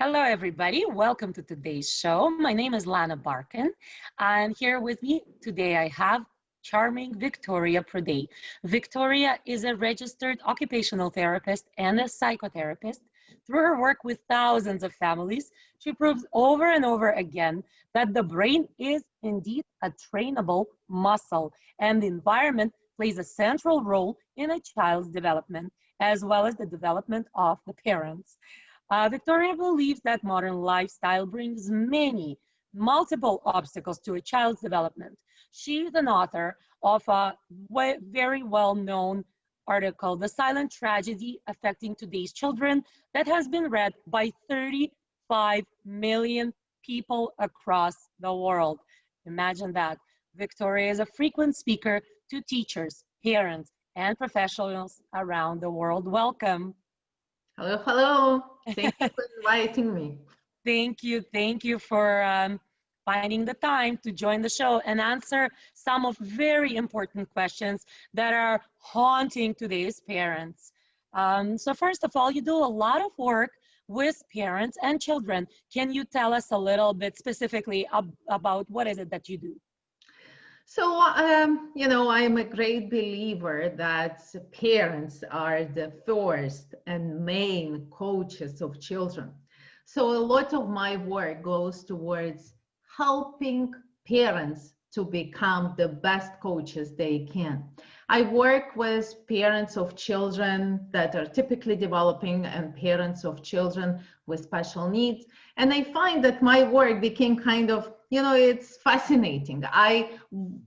Hello, everybody. Welcome to today's show. My name is Lana Barkin, and here with me today I have charming Victoria Pruday. Victoria is a registered occupational therapist and a psychotherapist. Through her work with thousands of families, she proves over and over again that the brain is indeed a trainable muscle, and the environment plays a central role in a child's development, as well as the development of the parents. Victoria believes that modern lifestyle brings multiple obstacles to a child's development. She is an author of a very well-known article, The Silent Tragedy Affecting Today's Children, that has been read by 35 million people across the world. Imagine that. Victoria is a frequent speaker to teachers, parents, and professionals around the world. Welcome. Hello, hello. Thank you for inviting me. Thank you for finding the time to join the show and answer some of very important questions that are haunting today's parents. So first of all, you do a lot of work with parents and children. Can you tell us a little bit specifically about what is it that you do? So, I'm a great believer that parents are the first and main coaches of children. So a lot of my work goes towards helping parents to become the best coaches they can. I work with parents of children that are typically developing and parents of children with special needs. And I find that my work became kind of, it's fascinating.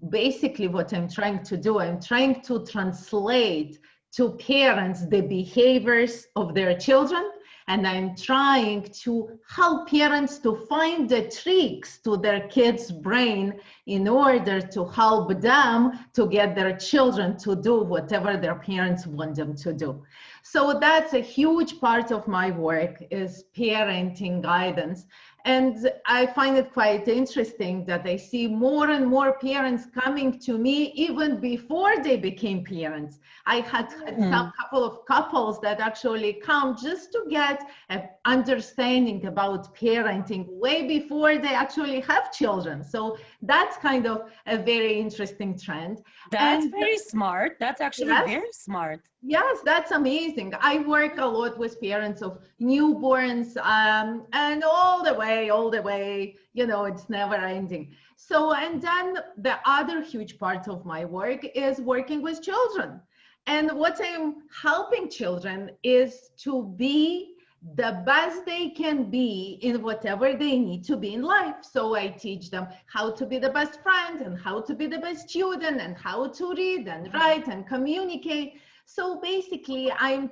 Basically what I'm trying to do, I'm trying to translate to parents the behaviors of their children. And I'm trying to help parents to find the tricks to their kids' brain in order to help them to get their children to do whatever their parents want them to do. So that's a huge part of my work, is parenting guidance. And I find it quite interesting that I see more and more parents coming to me even before they became parents. I had some couple of couples that actually come just to get an understanding about parenting way before they actually have children. So that's kind of a very interesting trend. That's very smart. That's actually very smart. Yes, that's amazing. I work a lot with parents of newborns and all the way, it's never ending. So, and then the other huge part of my work is working with children. And what I'm helping children is to be the best they can be in whatever they need to be in life. So I teach them how to be the best friend and how to be the best student and how to read and write and communicate. So basically, I'm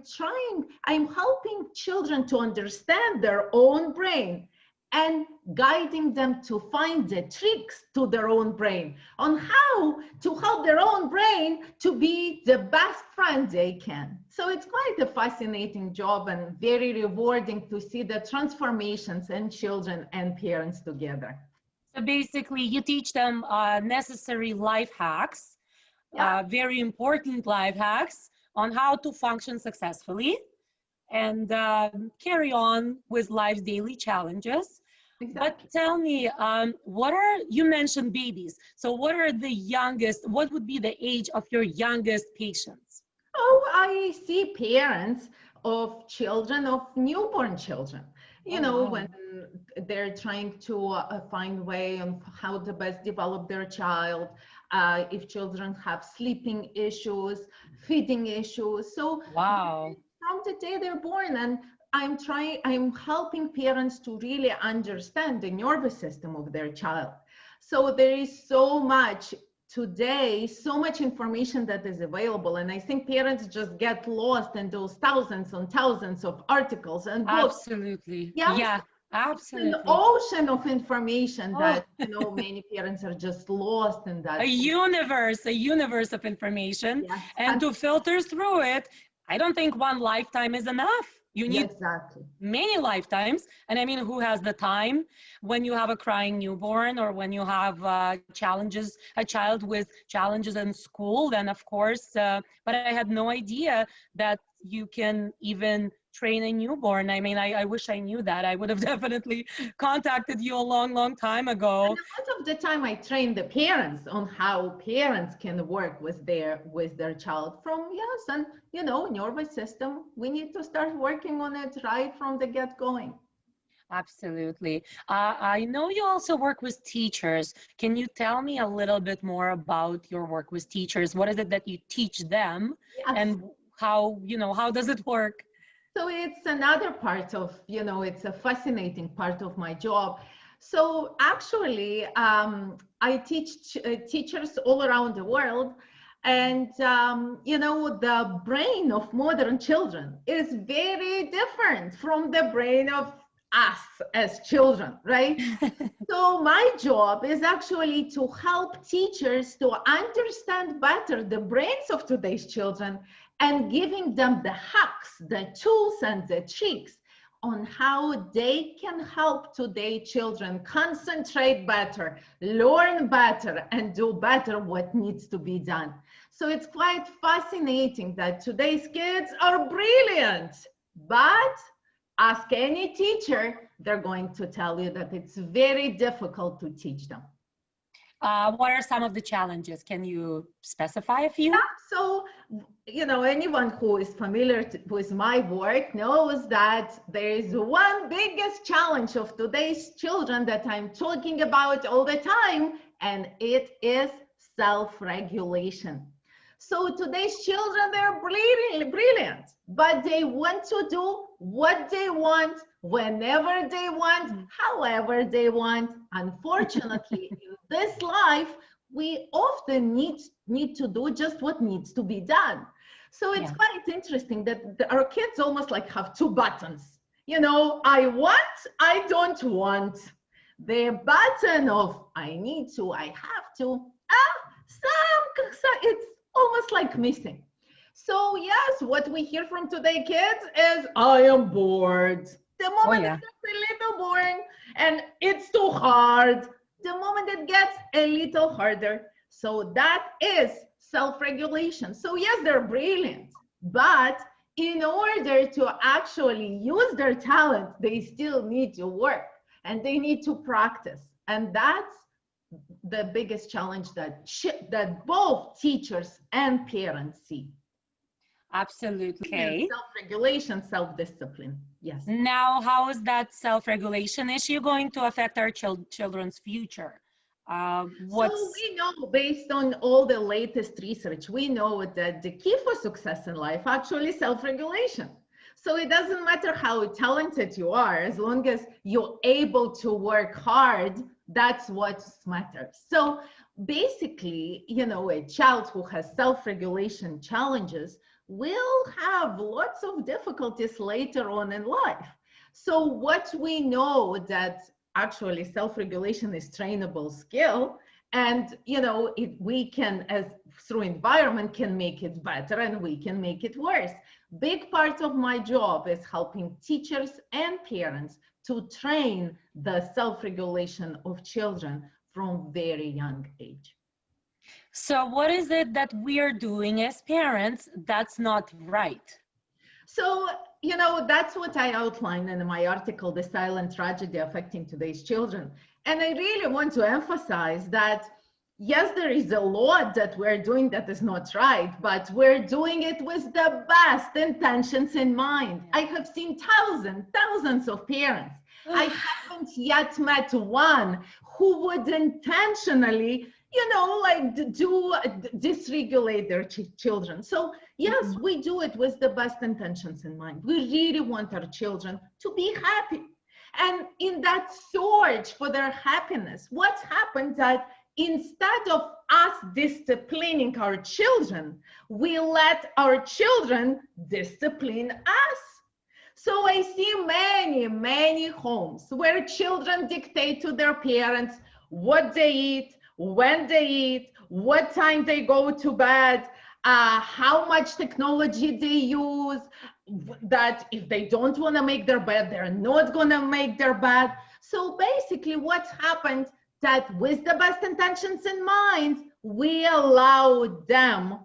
helping children to understand their own brain and guiding them to find the tricks to their own brain on how to help their own brain to be the best friend they can. So it's quite a fascinating job and very rewarding to see the transformations in children and parents together. So basically, you teach them necessary life hacks, very important life hacks on how to function successfully and carry on with life's daily challenges. Exactly. But tell me, you mentioned babies. So what would be the age of your youngest patients? Oh, I see parents of children, of newborn children, when they're trying to find a way on how to best develop their child, if children have sleeping issues, feeding issues. So wow. From the day they're born, and I'm helping parents to really understand the nervous system of their child. So there is so much today, so much information that is available. And I think parents just get lost in those thousands and thousands of articles and books. Absolutely. Yes? Yeah, absolutely. An ocean of information that, many parents are just lost in that. A universe of information. Yes. And to filter through it, I don't think one lifetime is enough. You need many lifetimes. And I mean, who has the time when you have a crying newborn or when you have a child with challenges in school, then of course, but I had no idea that you can even train a newborn? I mean, I wish I knew that. I would have definitely contacted you a long, long time ago. And a lot of the time I train the parents on how parents can work with their child from, yes, and nervous system. We need to start working on it right from the get going. Absolutely. I know you also work with teachers. Can you tell me a little bit more about your work with teachers? What is it that you teach them, Yes. and how, how does it work? So it's another part of, it's a fascinating part of my job. So actually, I teach teachers all around the world. And, the brain of modern children is very different from the brain of us as children, right? So my job is actually to help teachers to understand better the brains of today's children and giving them the hacks, the tools and the tricks on how they can help today's children concentrate better, learn better, and do better what needs to be done. So it's quite fascinating that today's kids are brilliant, but ask any teacher, they're going to tell you that it's very difficult to teach them. What are some of the challenges? Can you specify a few? Yeah, so, anyone who is familiar with my work knows that there is one biggest challenge of today's children that I'm talking about all the time, and it is self-regulation. So today's children, they're brilliant, but they want to do what they want, whenever they want, however they want. Unfortunately, in this life, we often need to do just what needs to be done. So it's quite interesting that our kids almost like have two buttons. I want, I don't want. The button of I need to, I have to, it's almost like missing. So yes, what we hear from today kids is, I am bored. The moment it gets a little boring and it's too hard, the moment it gets a little harder. So that is self-regulation. So yes, they're brilliant, but in order to actually use their talent, they still need to work and they need to practice. And that's the biggest challenge that both teachers and parents see. Absolutely. Okay. Self-regulation, self-discipline. Yes. Now, how is that self-regulation issue going to affect our children's future? So we know, based on all the latest research, we know that the key for success in life actually is self-regulation. So it doesn't matter how talented you are, as long as you're able to work hard, that's what matters. So basically, a child who has self-regulation challenges will have lots of difficulties later on in life. So what we know that actually self-regulation is trainable skill, and we can, as through environment, can make it better and we can make it worse. Big part of my job is helping teachers and parents to train the self-regulation of children from very young age. So what is it that we are doing as parents that's not right? So, that's what I outlined in my article, The Silent Tragedy Affecting Today's Children. And I really want to emphasize that, yes, there is a lot that we're doing that is not right, but we're doing it with the best intentions in mind. I have seen thousands of parents. I haven't yet met one who would intentionally dysregulate their children. So yes, we do it with the best intentions in mind. We really want our children to be happy. And in that search for their happiness, what's happened that instead of us disciplining our children, we let our children discipline us. So I see many homes where children dictate to their parents what they eat, when they eat, what time they go to bed, how much technology they use, that if they don't want to make their bed, they're not going to make their bed. So basically what's happened that with the best intentions in mind, we allow them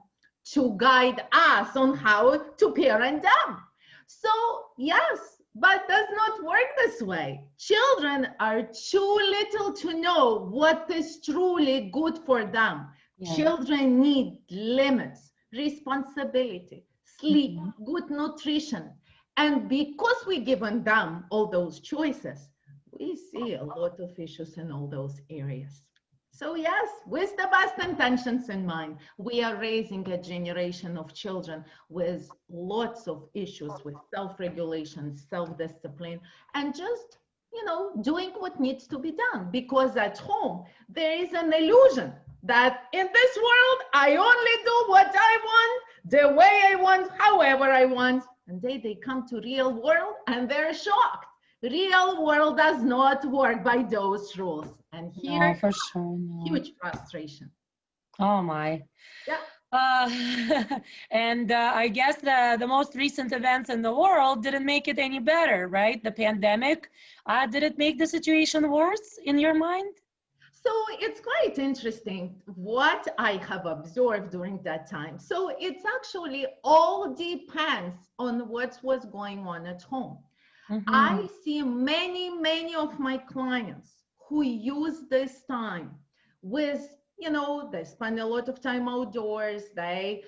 to guide us on how to parent them. So yes, but does not work this way. Children are too little to know what is truly good for them. Yeah. Children need limits, responsibility, sleep, Mhm. good nutrition. And because we given them all those choices, we see a lot of issues in all those areas. So yes, with the best intentions in mind, we are raising a generation of children with lots of issues with self-regulation, self-discipline, and just, doing what needs to be done. Because at home, there is an illusion that in this world, I only do what I want, the way I want, however I want. And they come to real world and they're shocked. Real world does not work by those rules. And No, here, for sure, no. huge frustration. Oh my. Yeah. Uh, and I guess the most recent events in the world didn't make it any better, right? The pandemic, did it make the situation worse in your mind? So it's quite interesting what I have observed during that time. So it's actually all depends on what was going on at home. Mm-hmm. I see many, many of my clients who use this time with, they spend a lot of time outdoors. They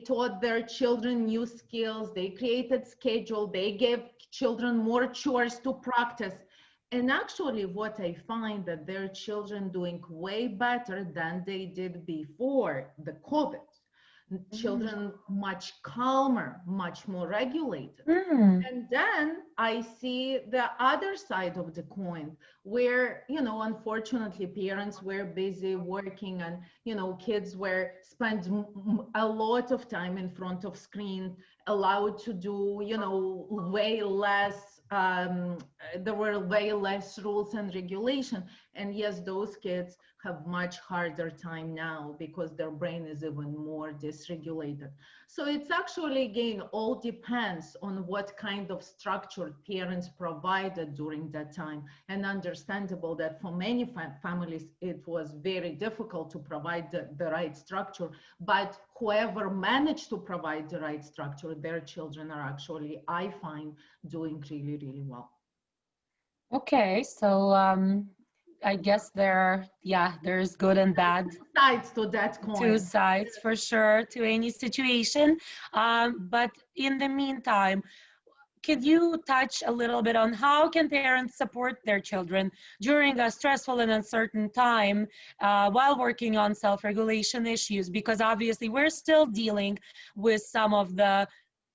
taught their children new skills. They created schedule. They gave children more chores to practice. And actually, what I find that their children doing way better than they did before the COVID. Children much calmer, much more regulated. Mm-hmm. And then I see the other side of the coin where, unfortunately parents were busy working and, kids were spend a lot of time in front of screen, allowed to do, way less, there were way less rules and regulation. And yes, those kids have much harder time now because their brain is even more dysregulated. So it's actually, again, all depends on what kind of structure parents provided during that time. And understandable that for many families, it was very difficult to provide the right structure. But whoever managed to provide the right structure, their children are actually, I find, doing really, really well. Okay, so I guess there's good and bad, Sides to that two coin. sides for sure to any situation. But in the meantime, could you touch a little bit on how can parents support their children during a stressful and uncertain time while working on self-regulation issues? Because obviously we're still dealing with some of the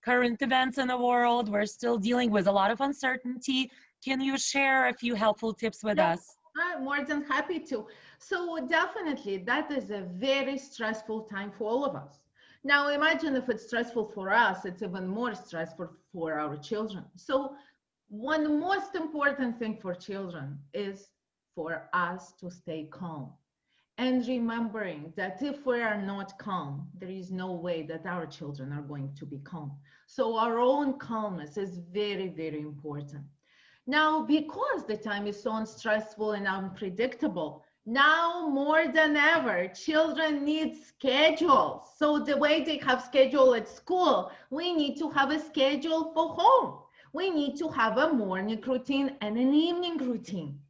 current events in the world. We're still dealing with a lot of uncertainty. Can you share a few helpful tips with Yeah, us? I'm more than happy to. So definitely that is a very stressful time for all of us. Now imagine if it's stressful for us, it's even more stressful for our children. So one most important thing for children is for us to stay calm. And remembering that if we are not calm, there is no way that our children are going to be calm. So our own calmness is very, very important. Now, because the time is so stressful and unpredictable, now more than ever, children need schedules. So the way they have schedule at school, we need to have a schedule for home. We need to have a morning routine and an evening routine.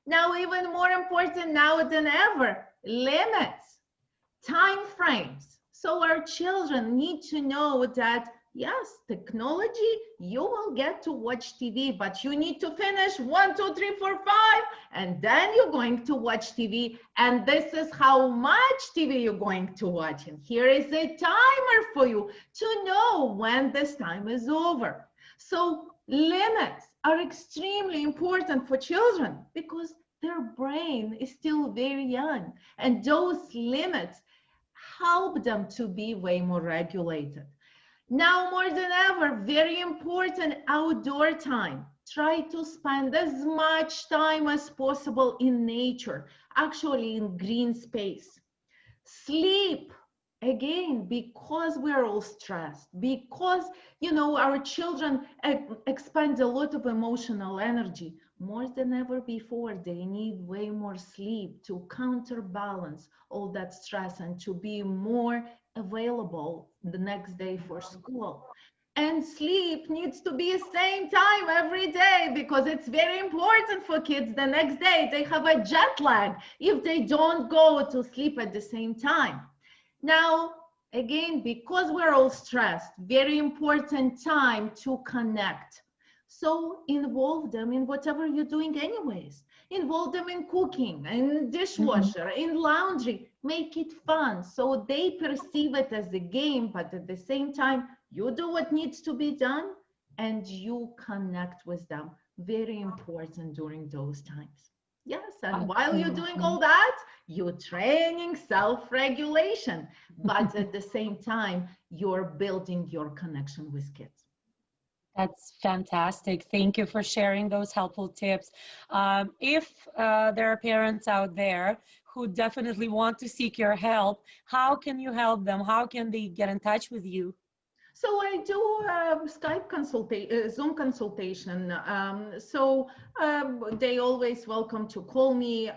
Now, even more important now than ever, limits, time frames. So our children need to know that yes, technology, you will get to watch TV, but you need to finish 1, 2, 3, 4, 5, and then you're going to watch TV. And this is how much TV you're going to watch. And here is a timer for you to know when this time is over. So limits are extremely important for children because their brain is still very young. And those limits help them to be way more regulated. Now more than ever, very important outdoor time. Try to spend as much time as possible in nature, actually in green space. Sleep, again, because we're all stressed, because, our children expend a lot of emotional energy. More than ever before, they need way more sleep to counterbalance all that stress and to be more available the next day for school. And sleep needs to be the same time every day, because it's very important for kids. The next day they have a jet lag if they don't go to sleep at the same time. Now, again, because we're all stressed, very important time to connect. So involve them in whatever you're doing anyways. Involve them in cooking, in dishwasher, in laundry. Make it fun so they perceive it as a game, but at the same time, you do what needs to be done and you connect with them. Very important during those times. Yes, and while you're doing all that, you're training self-regulation, but at the same time, you're building your connection with kids. That's fantastic. Thank you for sharing those helpful tips. If there are parents out there who definitely want to seek your help, how can you help them? How can they get in touch with you? So I do Skype consultation, Zoom consultation. They always welcome to call me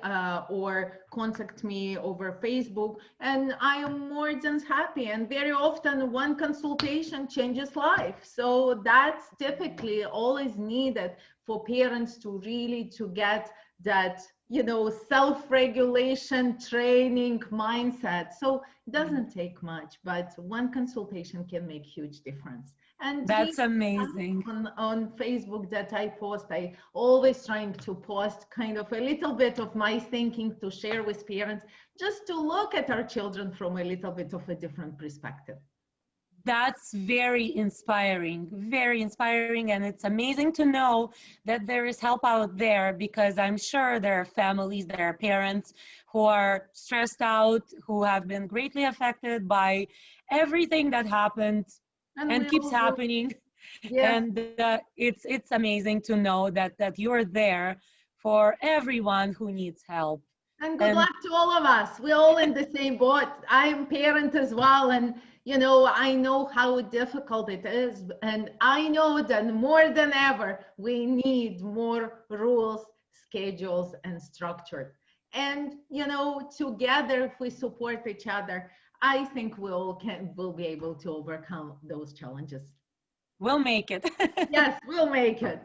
or contact me over Facebook, and I am more than happy. And very often, one consultation changes life. So that's typically always needed for parents to really to get that, you know, self-regulation training mindset. So it doesn't take much, but one consultation can make huge difference. And That's amazing. on Facebook that I post, I always trying to post kind of a little bit of my thinking to share with parents, just to look at our children from a little bit of a different perspective. That's very inspiring, and it's amazing to know that there is help out there, because I'm sure there are families, there are parents who are stressed out, who have been greatly affected by everything that happened and keeps happening. Yes. And it's amazing to know that you're there for everyone who needs help. And good luck to all of us. We're all in the same boat. I'm a parent as well. And, you know, I know how difficult it is. And I know that more than ever, we need more rules, schedules, and structure. And, you know, together, if we support each other, I think we'll be able to overcome those challenges. We'll make it. Yes, we'll make it.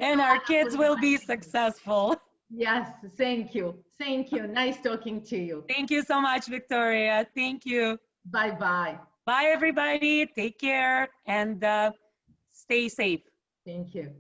And our kids will be successful. Yes, thank you. Thank you. Nice talking to you. Thank you so much, Victoria. Thank you. Bye-bye. Bye, everybody. Take care and stay safe. Thank you.